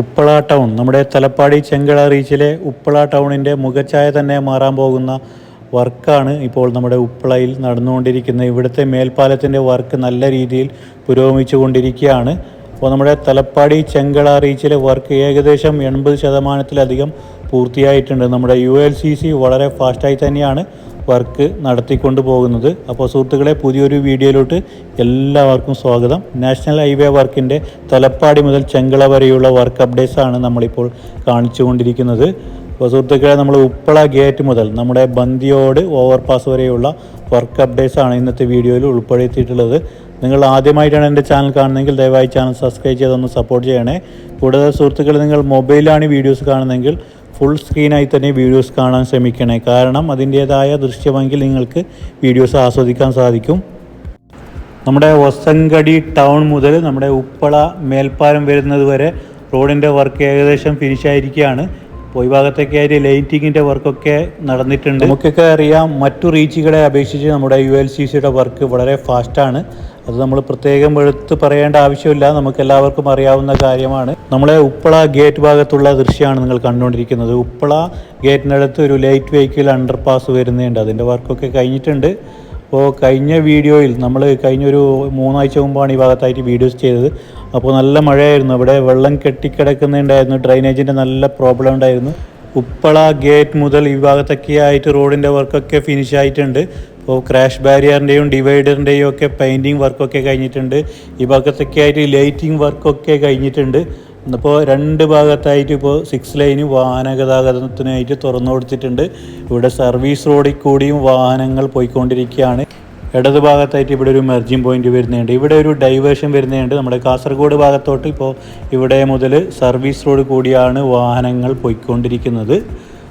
Uppala town നമ്മുടെ തലപ്പാടി ചെങ്കള റീച്ചിലെ ഉപ്പള ടൗണിൻ്റെ മുഖച്ഛായ തന്നെ മാറാൻ പോകുന്ന വർക്കാണ് ഇപ്പോൾ നമ്മുടെ ഉപ്പളയിൽ നടന്നുകൊണ്ടിരിക്കുന്നത്. ഇവിടുത്തെ മേൽപ്പാലത്തിൻ്റെ വർക്ക് നല്ല രീതിയിൽ പുരോഗമിച്ചു കൊണ്ടിരിക്കുകയാണ്. അപ്പോൾ നമ്മുടെ തലപ്പാടി ചെങ്കള റീച്ചിലെ വർക്ക് ഏകദേശം 80% പൂർത്തിയായിട്ടുണ്ട്. നമ്മുടെ ULCC വളരെ ഫാസ്റ്റായി തന്നെയാണ് വർക്ക് നടത്തിക്കൊണ്ട് പോകുന്നത്. അപ്പോൾ സുഹൃത്തുക്കളെ, പുതിയൊരു വീഡിയോയിലോട്ട് എല്ലാവർക്കും സ്വാഗതം. നാഷണൽ ഹൈവേ വർക്കിൻ്റെ തലപ്പാടി മുതൽ ചെങ്കള വരെയുള്ള വർക്ക് അപ്ഡേറ്റ്സാണ് നമ്മളിപ്പോൾ കാണിച്ചുകൊണ്ടിരിക്കുന്നത്. അപ്പോൾ സുഹൃത്തുക്കളെ, നമ്മൾ ഉപ്പള ഗേറ്റ് മുതൽ നമ്മുടെ ബന്ദിയോട് ഓവർപാസ് വരെയുള്ള വർക്ക് അപ്ഡേറ്റ്സാണ് ഇന്നത്തെ വീഡിയോയിൽ ഉൾപ്പെടുത്തിയിട്ടുള്ളത്. നിങ്ങൾ ആദ്യമായിട്ടാണ് എൻ്റെ ചാനൽ കാണുന്നതെങ്കിൽ ദയവായി ചാനൽ സബ്സ്ക്രൈബ് ചെയ്തൊന്ന് സപ്പോർട്ട് ചെയ്യണേ. കൂടാതെ സുഹൃത്തുക്കളെ, നിങ്ങൾ മൊബൈലാണ് വീഡിയോസ് കാണുന്നതെങ്കിൽ ഫുൾ സ്ക്രീനായി തന്നെ വീഡിയോസ് കാണാൻ ശ്രമിക്കണേ. കാരണം അതിൻ്റേതായ ദൃശ്യമെങ്കിൽ നിങ്ങൾക്ക് വീഡിയോസ് ആസ്വദിക്കാൻ സാധിക്കും. നമ്മുടെ വസങ്കടി ടൗൺ മുതൽ നമ്മുടെ ഉപ്പള മേൽപ്പാലം വരുന്നത് വരെ റോഡിൻ്റെ വർക്ക് ഏകദേശം ഫിനിഷായിരിക്കുകയാണ്. അപ്പോൾ ഈ ഭാഗത്തൊക്കെയായിട്ട് ലൈറ്റിങ്ങിൻ്റെ വർക്കൊക്കെ നടന്നിട്ടുണ്ട്. നമുക്കൊക്കെ അറിയാം, മറ്റു റീച്ചുകളെ അപേക്ഷിച്ച് നമ്മുടെ ULCCയുടെ വർക്ക് വളരെ ഫാസ്റ്റാണ്. അത് നമ്മൾ പ്രത്യേകം എടുത്ത് പറയേണ്ട ആവശ്യമില്ല, നമുക്ക് എല്ലാവർക്കും അറിയാവുന്ന കാര്യമാണ്. നമ്മളെ ഉപ്പള ഗേറ്റ് ഭാഗത്തുള്ള ദൃശ്യമാണ് നിങ്ങൾ കണ്ടുകൊണ്ടിരിക്കുന്നത്. ഉപ്പള ഗേറ്റിനടുത്ത് ഒരു ലൈറ്റ് വെഹിക്കിൾ അണ്ടർപാസ് വരുന്നുണ്ട്. അതിൻ്റെ വർക്കൊക്കെ കഴിഞ്ഞിട്ടുണ്ട്. അപ്പോൾ കഴിഞ്ഞ വീഡിയോയിൽ നമ്മൾ കഴിഞ്ഞൊരു 3 ആഴ്ച മുമ്പാണ് ഈ ഭാഗത്തായിട്ട് വീഡിയോസ് ചെയ്തത്. അപ്പോൾ നല്ല മഴയായിരുന്നു, അവിടെ വെള്ളം കെട്ടിക്കിടക്കുന്നുണ്ടായിരുന്നു, ഡ്രൈനേജിൻ്റെ നല്ല പ്രോബ്ലം ഉണ്ടായിരുന്നു. ഉപ്പള ഗേറ്റ് മുതൽ ഈ ഭാഗത്തൊക്കെ ആയിട്ട് റോഡിൻ്റെ വർക്കൊക്കെ ഫിനിഷ് ആയിട്ടുണ്ട്. ഇപ്പോൾ ക്രാഷ് ബാരിയറിൻ്റെയും ഡിവൈഡറിൻ്റെയും ഒക്കെ പെയിൻറ്റിങ് വർക്കൊക്കെ കഴിഞ്ഞിട്ടുണ്ട്. ഈ ഭാഗത്തൊക്കെ ആയിട്ട് ലൈറ്റിംഗ് വർക്കൊക്കെ കഴിഞ്ഞിട്ടുണ്ട്. അപ്പോൾ 2 ഭാഗത്തായിട്ട് ഇപ്പോൾ 6 ലൈന് വാഹന ഗതാഗതത്തിനായിട്ട് തുറന്നു കൊടുത്തിട്ടുണ്ട്. ഇവിടെ സർവീസ് റോഡിൽ കൂടിയും വാഹനങ്ങൾ പോയിക്കൊണ്ടിരിക്കുകയാണ്. ഇടത് ഭാഗത്തായിട്ട് ഇവിടെ ഒരു മെർജിങ് പോയിന്റ് വരുന്നുണ്ട്. ഇവിടെ ഒരു ഡൈവേർഷൻ വരുന്നുണ്ട്. നമ്മുടെ കാസർഗോഡ് ഭാഗത്തോട്ട് ഇപ്പോൾ ഇവിടെ മുതൽ സർവീസ് റോഡ് കൂടിയാണ് വാഹനങ്ങൾ പോയിക്കൊണ്ടിരിക്കുന്നത്.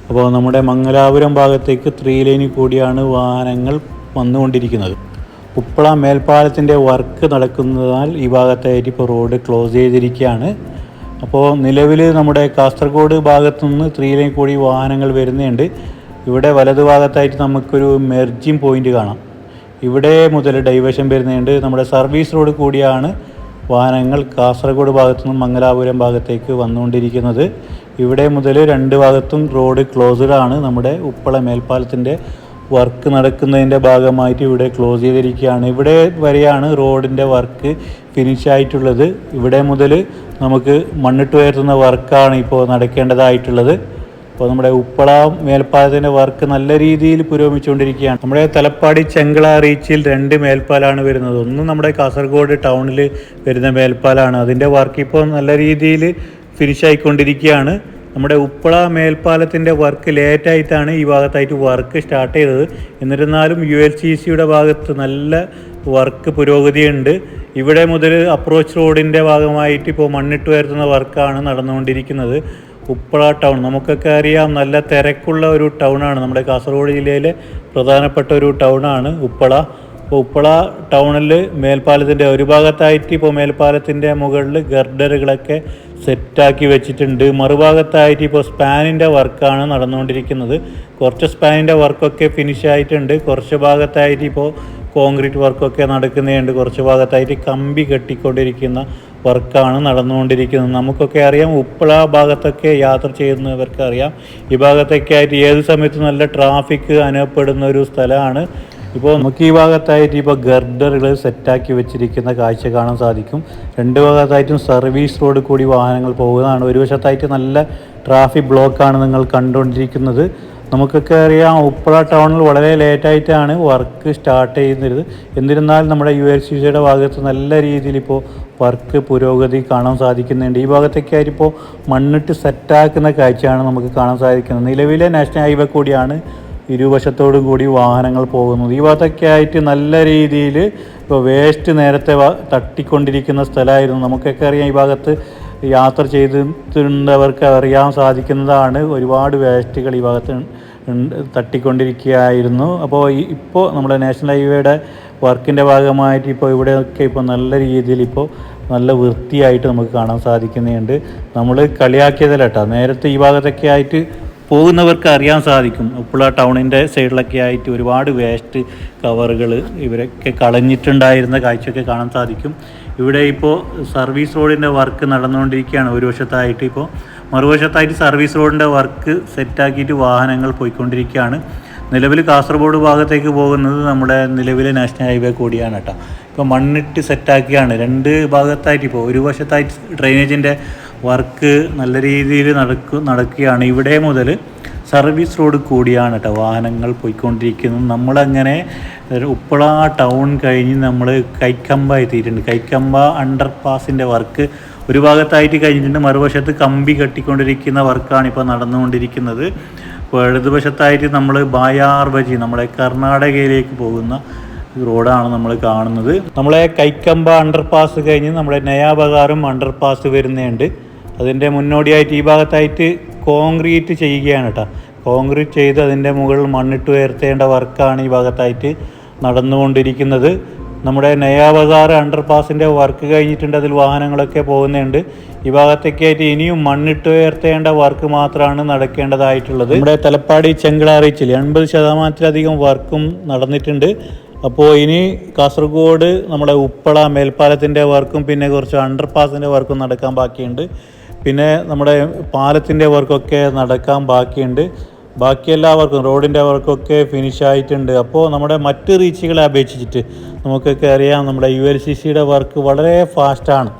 അപ്പോൾ നമ്മുടെ മംഗലാപുരം ഭാഗത്തേക്ക് 3 ലൈനിൽ കൂടിയാണ് വാഹനങ്ങൾ വന്നുകൊണ്ടിരിക്കുന്നത്. ഉപ്പള മേൽപ്പാലത്തിൻ്റെ വർക്ക് നടക്കുന്നതിനാൽ ഈ ഭാഗത്തായിട്ട് ഇപ്പോൾ റോഡ് ക്ലോസ് ചെയ്തിരിക്കുകയാണ്. അപ്പോൾ നിലവിൽ നമ്മുടെ കാസർഗോഡ് ഭാഗത്തുനിന്ന് 3 ലൈൻ കൂടി വാഹനങ്ങൾ വരുന്നുണ്ട്. ഇവിടെ വലതു ഭാഗത്തായിട്ട് നമുക്കൊരു മെർജിങ് പോയിന്റ് കാണാം. ഇവിടെ മുതൽ ഡൈവേർഷൻ വരുന്നുണ്ട്. നമ്മുടെ സർവീസ് റോഡ് കൂടിയാണ് വാഹനങ്ങൾ കാസർഗോഡ് ഭാഗത്തുനിന്നും മംഗലാപുരം ഭാഗത്തേക്ക് വന്നുകൊണ്ടിരിക്കുന്നത്. ഇവിടെ മുതൽ 2 ഭാഗത്തും റോഡ് ക്ലോസ്ഡ് ആണ്. നമ്മുടെ ഉപ്പള മേൽപ്പാലത്തിൻ്റെ വർക്ക് നടക്കുന്നതിൻ്റെ ഭാഗമായിട്ട് ഇവിടെ ക്ലോസ് ചെയ്തിരിക്കുകയാണ്. ഇവിടെ വരെയാണ് റോഡിൻ്റെ വർക്ക് ഫിനിഷ് ആയിട്ടുള്ളത്. ഇവിടെ മുതൽ നമുക്ക് മണ്ണിട്ട് ഉയർത്തുന്ന വർക്കാണ് ഇപ്പോൾ നടക്കേണ്ടതായിട്ടുള്ളത്. അപ്പോൾ നമ്മുടെ ഉപ്പള മേൽപ്പാലത്തിൻ്റെ വർക്ക് നല്ല രീതിയിൽ പുരോഗമിച്ചുകൊണ്ടിരിക്കുകയാണ്. നമ്മുടെ തലപ്പാടി ചെങ്കള റീച്ചിൽ 2 മേൽപ്പാലാണ് വരുന്നത്. ഒന്ന് നമ്മുടെ കാസർഗോഡ് ടൗണിൽ വരുന്ന മേൽപ്പാലാണ്. അതിൻ്റെ വർക്ക് ഇപ്പോൾ നല്ല രീതിയിൽ ഫിനിഷ് ആയിക്കൊണ്ടിരിക്കുകയാണ്. നമ്മുടെ ഉപ്പള മേൽപ്പാലത്തിൻ്റെ വർക്ക് ലേറ്റായിട്ടാണ് ഈ ഭാഗത്തായിട്ട് വർക്ക് സ്റ്റാർട്ട് ചെയ്തത്. എന്നിരുന്നാലും ULCCയുടെ ഭാഗത്ത് നല്ല വർക്ക് പുരോഗതിയുണ്ട്. ഇവിടെ മുതൽ അപ്രോച്ച് റോഡിൻ്റെ ഭാഗമായിട്ട് ഇപ്പോൾ മണ്ണിട്ട് ഉയർത്തുന്ന വർക്കാണ് നടന്നുകൊണ്ടിരിക്കുന്നത്. ഉപ്പള ടൗൺ നമുക്കൊക്കെ അറിയാം, നല്ല തിരക്കുള്ള ഒരു ടൗണാണ്. നമ്മുടെ കാസർഗോഡ് ജില്ലയിലെ പ്രധാനപ്പെട്ട ഒരു ടൗണാണ് ഉപ്പള. അപ്പോൾ ഉപ്പള ടൗണിൽ മേൽപ്പാലത്തിൻ്റെ ഒരു ഭാഗത്തായിട്ട് ഇപ്പോൾ മേൽപ്പാലത്തിൻ്റെ മുകളിൽ ഗർഡറുകളൊക്കെ സെറ്റാക്കി വെച്ചിട്ടുണ്ട്. മറുഭാഗത്തായിട്ട് ഇപ്പോൾ സ്പാനിൻ്റെ വർക്കാണ് നടന്നുകൊണ്ടിരിക്കുന്നത്. കുറച്ച് സ്പാനിൻ്റെ വർക്കൊക്കെ ഫിനിഷ് ആയിട്ടുണ്ട്. കുറച്ച് ഭാഗത്തായിട്ട് ഇപ്പോൾ കോൺക്രീറ്റ് വർക്കൊക്കെ നടക്കുന്നുണ്ട്. കുറച്ച് ഭാഗത്തായിട്ട് കമ്പി കെട്ടിക്കൊണ്ടിരിക്കുന്ന വർക്കാണ് നടന്നുകൊണ്ടിരിക്കുന്നത്. നമുക്കൊക്കെ അറിയാം, ഉപ്പള ഭാഗത്തൊക്കെ യാത്ര ചെയ്യുന്നവർക്ക് അറിയാം, ഈ ഭാഗത്തൊക്കെ ആയിട്ട് ഏത് സമയത്തും നല്ല ട്രാഫിക് അനുഭവപ്പെടുന്ന ഒരു സ്ഥലമാണ്. ഇപ്പോൾ നമുക്ക് ഈ ഭാഗത്തായിട്ട് ഇപ്പോൾ ഗർഡറുകൾ സെറ്റാക്കി വെച്ചിരിക്കുന്ന കാഴ്ച കാണാൻ സാധിക്കും. 2 ഭാഗത്തായിട്ടും സർവീസ് റോഡ് കൂടി വാഹനങ്ങൾ പോകുന്നതാണ്. ഒരു വശത്തായിട്ട് നല്ല ട്രാഫിക് ബ്ലോക്കാണ് നിങ്ങൾ കണ്ടുകൊണ്ടിരിക്കുന്നത്. നമുക്കൊക്കെ അറിയാം, ഉപ്പള ടൗണിൽ വളരെ ലേറ്റായിട്ടാണ് വർക്ക് സ്റ്റാർട്ട് ചെയ്യുന്നത്. എന്നിരുന്നാലും നമ്മുടെ ULCCയുടെ ഭാഗത്ത് നല്ല രീതിയിൽ ഇപ്പോൾ വർക്ക് പുരോഗതി കാണാൻ സാധിക്കുന്നുണ്ട്. ഈ ഭാഗത്തൊക്കെ ആയിട്ട് ഇപ്പോൾ മണ്ണിട്ട് സെറ്റാക്കുന്ന കാഴ്ചയാണ് നമുക്ക് കാണാൻ സാധിക്കുന്നത്. നിലവിലെ നാഷണൽ ഹൈവേ കൂടിയാണ് ഇരുവശത്തോടും കൂടി വാഹനങ്ങൾ പോകുന്നത്. ഈ ഭാഗത്തൊക്കെ ആയിട്ട് നല്ല രീതിയിൽ ഇപ്പോൾ വേസ്റ്റ് നേരത്തെ തട്ടിക്കൊണ്ടിരിക്കുന്ന സ്ഥലമായിരുന്നു. നമുക്കൊക്കെ അറിയാം, ഈ ഭാഗത്ത് യാത്ര ചെയ്തിട്ടുള്ളവർക്ക് അറിയാൻ സാധിക്കുന്നതാണ്, ഒരുപാട് വേസ്റ്റുകൾ ഈ ഭാഗത്ത് തട്ടിക്കൊണ്ടിരിക്കുകയായിരുന്നു. അപ്പോൾ ഇപ്പോൾ നമ്മുടെ നാഷണൽ ഹൈവേയുടെ വർക്കിൻ്റെ ഭാഗമായിട്ട് ഇപ്പോൾ ഇവിടെയൊക്കെ ഇപ്പോൾ നല്ല രീതിയിൽ ഇപ്പോൾ നല്ല വൃത്തിയായിട്ട് നമുക്ക് കാണാൻ സാധിക്കുന്നുണ്ട്. നമ്മൾ കളിയാക്കിയതല്ല കേട്ടോ, നേരത്തെ ഈ ഭാഗത്തൊക്കെ ആയിട്ട് പോകുന്നവർക്ക് അറിയാൻ സാധിക്കും. ഉപ്പള ടൗണിൻ്റെ സൈഡിലൊക്കെ ആയിട്ട് ഒരുപാട് വേസ്റ്റ് കവറുകൾ ഇവരൊക്കെ കളഞ്ഞിട്ടുണ്ടായിരുന്ന കാഴ്ചയൊക്കെ കാണാൻ സാധിക്കും. ഇവിടെ ഇപ്പോൾ സർവീസ് റോഡിൻ്റെ വർക്ക് നടന്നുകൊണ്ടിരിക്കുകയാണ്. ഒരു വശത്തായിട്ട് ഇപ്പോൾ മറുവശത്തായിട്ട് സർവീസ് റോഡിൻ്റെ വർക്ക് സെറ്റാക്കിയിട്ട് വാഹനങ്ങൾ പോയിക്കൊണ്ടിരിക്കുകയാണ്. നിലവിൽ കാസർഗോഡ് ഭാഗത്തേക്ക് പോകുന്നത് നമ്മുടെ നിലവിലെ നാഷണൽ ഹൈവേ കൂടിയാണ് കേട്ടോ. ഇപ്പോൾ മണ്ണിട്ട് സെറ്റാക്കിയാണ് രണ്ട് ഭാഗത്തായിട്ട്. ഇപ്പോൾ ഒരു വശത്തായിട്ട് ഡ്രെയിനേജിൻ്റെ വർക്ക് നല്ല രീതിയിൽ നടക്കുകയാണ്. ഇവിടെ മുതൽ സർവീസ് റോഡ് കൂടിയാണ് കേട്ടോ വാഹനങ്ങൾ പോയിക്കൊണ്ടിരിക്കുന്നത്. നമ്മളങ്ങനെ ഉപ്പള ടൗൺ കഴിഞ്ഞ് നമ്മൾ കൈക്കമ്പ എത്തിയിട്ടുണ്ട്. കൈക്കമ്പ അണ്ടർ പാസിൻ്റെ വർക്ക് ഒരു ഭാഗത്തായിട്ട് കഴിഞ്ഞിട്ടുണ്ട്. മറുവശത്ത് കമ്പി കെട്ടിക്കൊണ്ടിരിക്കുന്ന വർക്കാണ് ഇപ്പോൾ നടന്നുകൊണ്ടിരിക്കുന്നത്. ഇപ്പോൾ ഇടതുവശത്തായിട്ട് നമ്മൾ ബായാർ ബജി നമ്മുടെ കർണാടകയിലേക്ക് പോകുന്ന റോഡാണ് നമ്മൾ കാണുന്നത്. നമ്മളെ കൈക്കമ്പ അണ്ടർ പാസ് കഴിഞ്ഞ് നമ്മുടെ നയാബകാറും അണ്ടർ പാസ് വരുന്നുണ്ട്. അതിൻ്റെ മുന്നോടിയായിട്ട് ഈ ഭാഗത്തായിട്ട് കോൺക്രീറ്റ് ചെയ്യുകയാണ് കേട്ടോ. കോൺക്രീറ്റ് ചെയ്ത് അതിൻ്റെ മുകളിൽ മണ്ണിട്ട് ഉയർത്തേണ്ട വർക്കാണ് ഈ ഭാഗത്തായിട്ട് നടന്നുകൊണ്ടിരിക്കുന്നത്. നമ്മുടെ നയാബസാർ അണ്ടർ പാസിൻ്റെ വർക്ക് കഴിഞ്ഞിട്ടുണ്ട്. അതിൽ വാഹനങ്ങളൊക്കെ പോകുന്നുണ്ട്. ഈ ഭാഗത്തേക്കായിട്ട് ഇനിയും മണ്ണിട്ട് ഉയർത്തേണ്ട വർക്ക് മാത്രമാണ് നടക്കേണ്ടതായിട്ടുള്ളത്. നമ്മുടെ തലപ്പാടി ചെങ്കള റീച്ചിൽ 80% വർക്കും നടന്നിട്ടുണ്ട്. അപ്പോൾ ഇനി കാസർഗോഡ് നമ്മുടെ ഉപ്പള മേൽപ്പാലത്തിൻ്റെ വർക്കും പിന്നെ കുറച്ച് അണ്ടർ പാസിൻ്റെ വർക്കും നടക്കാൻ ബാക്കിയുണ്ട്. പിന്നെ നമ്മുടെ പാലത്തിൻ്റെ വർക്കൊക്കെ നടക്കാൻ ബാക്കിയുണ്ട്. ബാക്കി എല്ലാ വർക്കും റോഡിൻ്റെ വർക്കൊക്കെ ഫിനിഷായിട്ടുണ്ട്. അപ്പോൾ നമ്മുടെ മറ്റ് റീച്ചുകളെ അപേക്ഷിച്ചിട്ട് നമുക്കൊക്കെ അറിയാം നമ്മുടെ ULCCയുടെ വർക്ക് വളരെ ഫാസ്റ്റാണ്.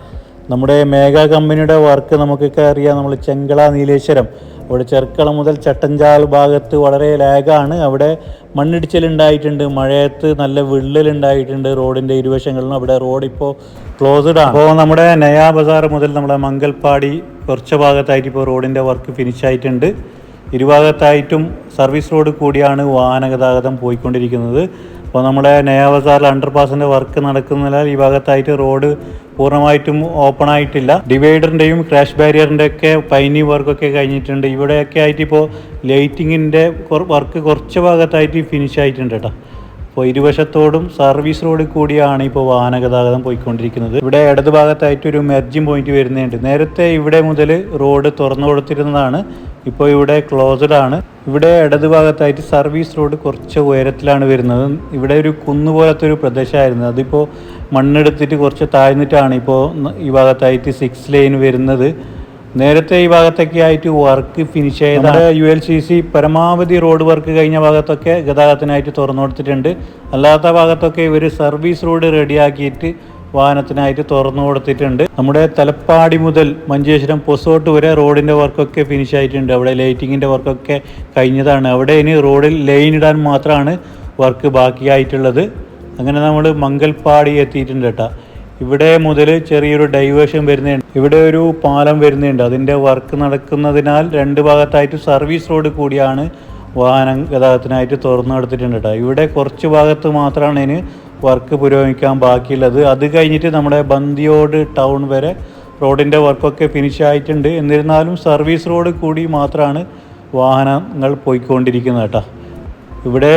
നമ്മുടെ മേഘ കമ്പനിയുടെ വർക്ക് നമുക്കൊക്കെ അറിയാം. നമ്മൾ ചെങ്കള നീലേശ്വരം അവിടെ ചെർക്കള മുതൽ ചട്ടഞ്ചാൽ ഭാഗത്ത് വളരെ ലാഗാണ്. അവിടെ മണ്ണിടിച്ചിലുണ്ടായിട്ടുണ്ട്. മഴയത്ത് നല്ല വിള്ളലുണ്ടായിട്ടുണ്ട് റോഡിൻ്റെ ഇരുവശങ്ങളിലും. അവിടെ റോഡ് ഇപ്പോൾ ക്ലോസ്ഡ് ആണ്. അപ്പോൾ നമ്മുടെ നയാ ബസാർ മുതൽ നമ്മുടെ മംഗൽപാടി കുറച്ച് ഭാഗത്തായിട്ട് ഇപ്പോൾ റോഡിൻ്റെ വർക്ക് ഫിനിഷായിട്ടുണ്ട്. ഇരുഭാഗത്തായിട്ടും സർവീസ് റോഡ് കൂടിയാണ് വാഹന ഗതാഗതം പോയിക്കൊണ്ടിരിക്കുന്നത്. അപ്പോൾ നമ്മുടെ നയാ ബസാറിൽ അണ്ടർ പാസിൻ്റെ വർക്ക് നടക്കുന്നതിനാൽ ഈ ഭാഗത്തായിട്ട് റോഡ് പൂർണ്ണമായിട്ടും ഓപ്പൺ ആയിട്ടില്ല. ഡിവൈഡറിൻ്റെയും ക്രാഷ് ബാരിയറിൻ്റെ ഒക്കെ പൈനി വർക്കൊക്കെ കഴിഞ്ഞിട്ടുണ്ട്. ഇവിടെയൊക്കെ ആയിട്ട് ഇപ്പോൾ ലൈറ്റിങ്ങിൻ്റെ വർക്ക് കുറച്ച് ഭാഗത്തായിട്ട് ഫിനിഷ് ആയിട്ടുണ്ട് കേട്ടോ. അപ്പോൾ ഇരുവശത്തോടും സർവീസ് റോഡ് കൂടിയാണ് ഇപ്പോൾ വാഹന ഗതാഗതം പോയിക്കൊണ്ടിരിക്കുന്നത്. ഇവിടെ ഇടത് ഭാഗത്തായിട്ട് ഒരു മെർജിങ് പോയിന്റ് വരുന്നുണ്ട്. നേരത്തെ ഇവിടെ മുതൽ റോഡ് തുറന്നു കൊടുത്തിരുന്നതാണ്. ഇപ്പോൾ ഇവിടെ ക്ലോസ്ഡ് ആണ്. ഇവിടെ ഇടത് ഭാഗത്തായിട്ട് സർവീസ് റോഡ് കുറച്ച് ഉയരത്തിലാണ് വരുന്നത്. ഇവിടെ ഒരു കുന്നുപോലത്തെ ഒരു പ്രദേശമായിരുന്നു. അതിപ്പോൾ മണ്ണെടുത്തിട്ട് കുറച്ച് താഴ്ന്നിട്ടാണ് ഇപ്പോൾ ഈ ഭാഗത്തായിട്ട് 6 ലൈൻ വരുന്നത്. നേരത്തെ ഈ ഭാഗത്തൊക്കെ ആയിട്ട് വർക്ക് ഫിനിഷ് ചെയ്ത ULCC പരമാവധി റോഡ് വർക്ക് കഴിഞ്ഞ ഭാഗത്തൊക്കെ ഗതാഗതത്തിനായിട്ട് തുറന്നു കൊടുത്തിട്ടുണ്ട്. അല്ലാത്ത ഭാഗത്തൊക്കെ ഇവർ സർവീസ് റോഡ് റെഡിയാക്കിയിട്ട് വാഹനത്തിനായിട്ട് തുറന്നു കൊടുത്തിട്ടുണ്ട്. നമ്മുടെ തലപ്പാടി മുതൽ മഞ്ചേശ്വരം പൊസോട്ട് വരെ റോഡിൻ്റെ വർക്കൊക്കെ ഫിനിഷ് ആയിട്ടുണ്ട്. അവിടെ ലൈറ്റിങ്ങിൻ്റെ വർക്കൊക്കെ കഴിഞ്ഞതാണ്. അവിടെ ഇനി റോഡിൽ ലൈൻ ഇടാൻ മാത്രമാണ് വർക്ക് ബാക്കിയായിട്ടുള്ളത്. അങ്ങനെ നമ്മൾ മംഗൽപാടി എത്തിയിട്ടുണ്ട് കേട്ടോ. ഇവിടെ മുതൽ ചെറിയൊരു ഡൈവേഷൻ വരുന്നുണ്ട്. ഇവിടെ ഒരു പാലം വരുന്നുണ്ട്. അതിൻ്റെ വർക്ക് നടക്കുന്നതിനാൽ രണ്ട് ഭാഗത്തായിട്ട് സർവീസ് റോഡ് കൂടിയാണ് വാഹന ഗതാഗതത്തിനായിട്ട് തുറന്നു കൊടുത്തിട്ടുണ്ട് കേട്ടോ. ഇവിടെ കുറച്ച് ഭാഗത്ത് മാത്രമാണ് ഇതിന് വർക്ക് പുരോഗമിക്കാൻ ബാക്കിയുള്ളത്. അത് കഴിഞ്ഞിട്ട് നമ്മുടെ ബന്ദിയോട് ടൗൺ വരെ റോഡിൻ്റെ വർക്കൊക്കെ ഫിനിഷ് ആയിട്ടുണ്ട്. എന്നിരുന്നാലും സർവീസ് റോഡ് കൂടി മാത്രമാണ് വാഹനങ്ങൾ പോയിക്കൊണ്ടിരിക്കുന്നത് കേട്ടോ. ഇവിടെ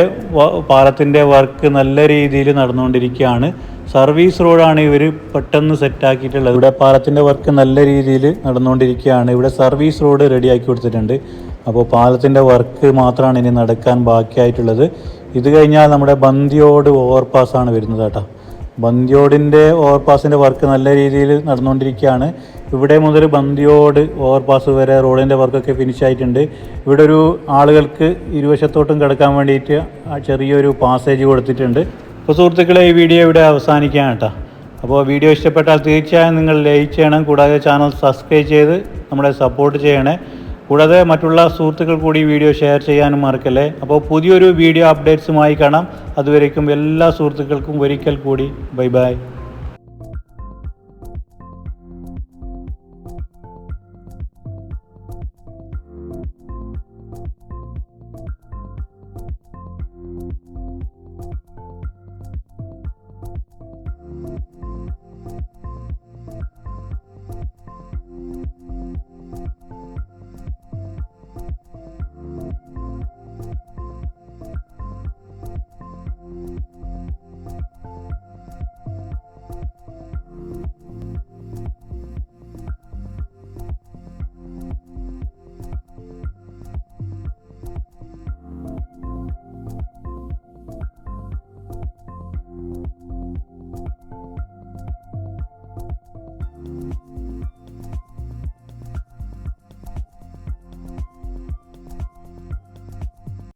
പാലത്തിൻ്റെ വർക്ക് നല്ല രീതിയിൽ നടന്നുകൊണ്ടിരിക്കുകയാണ്. സർവീസ് റോഡാണ് ഇവർ പെട്ടെന്ന് സെറ്റാക്കിയിട്ടുള്ളത്. ഇവിടെ പാലത്തിൻ്റെ വർക്ക് നല്ല രീതിയിൽ നടന്നുകൊണ്ടിരിക്കുകയാണ്. ഇവിടെ സർവീസ് റോഡ് റെഡിയാക്കി കൊടുത്തിട്ടുണ്ട്. അപ്പോൾ പാലത്തിൻ്റെ വർക്ക് മാത്രമാണ് ഇനി നടക്കാൻ ബാക്കിയായിട്ടുള്ളത്. ഇത് കഴിഞ്ഞാൽ നമ്മുടെ ബന്ദിയോട് ഓവർപാസ്സാണ് വരുന്നത് കേട്ടോ. ബന്ദിയോടിൻ്റെ ഓവർപാസിൻ്റെ വർക്ക് നല്ല രീതിയിൽ നടന്നുകൊണ്ടിരിക്കുകയാണ്. ഇവിടെ മുതൽ ബന്ദിയോട് ഓവർപാസ് വരെ റോഡിൻ്റെ വർക്കൊക്കെ ഫിനിഷ് ആയിട്ടുണ്ട്. ഇവിടെ ഒരു ആളുകൾക്ക് ഇരുവശത്തോട്ടും കിടക്കാൻ വേണ്ടിയിട്ട് ചെറിയൊരു പാസേജ് കൊടുത്തിട്ടുണ്ട്. അപ്പോൾ സുഹൃത്തുക്കളെ, ഈ വീഡിയോ ഇവിടെ അവസാനിക്കാം കേട്ടോ. അപ്പോൾ വീഡിയോ ഇഷ്ടപ്പെട്ടാൽ തീർച്ചയായും നിങ്ങൾ ലൈക്ക് ചെയ്യണം. കൂടാതെ ചാനൽ സബ്സ്ക്രൈബ് ചെയ്ത് നമ്മളെ സപ്പോർട്ട് ചെയ്യണേ. കൂടാതെ മറ്റുള്ള സുഹൃത്തുക്കൾ കൂടി വീഡിയോ ഷെയർ ചെയ്യാനും മറക്കല്ലേ. അപ്പോൾ പുതിയൊരു വീഡിയോ അപ്ഡേറ്റ്സുമായി കാണാം. അതുവരേക്കും എല്ലാ സുഹൃത്തുക്കൾക്കും ഒരിക്കൽ കൂടി ബൈ ബൈ.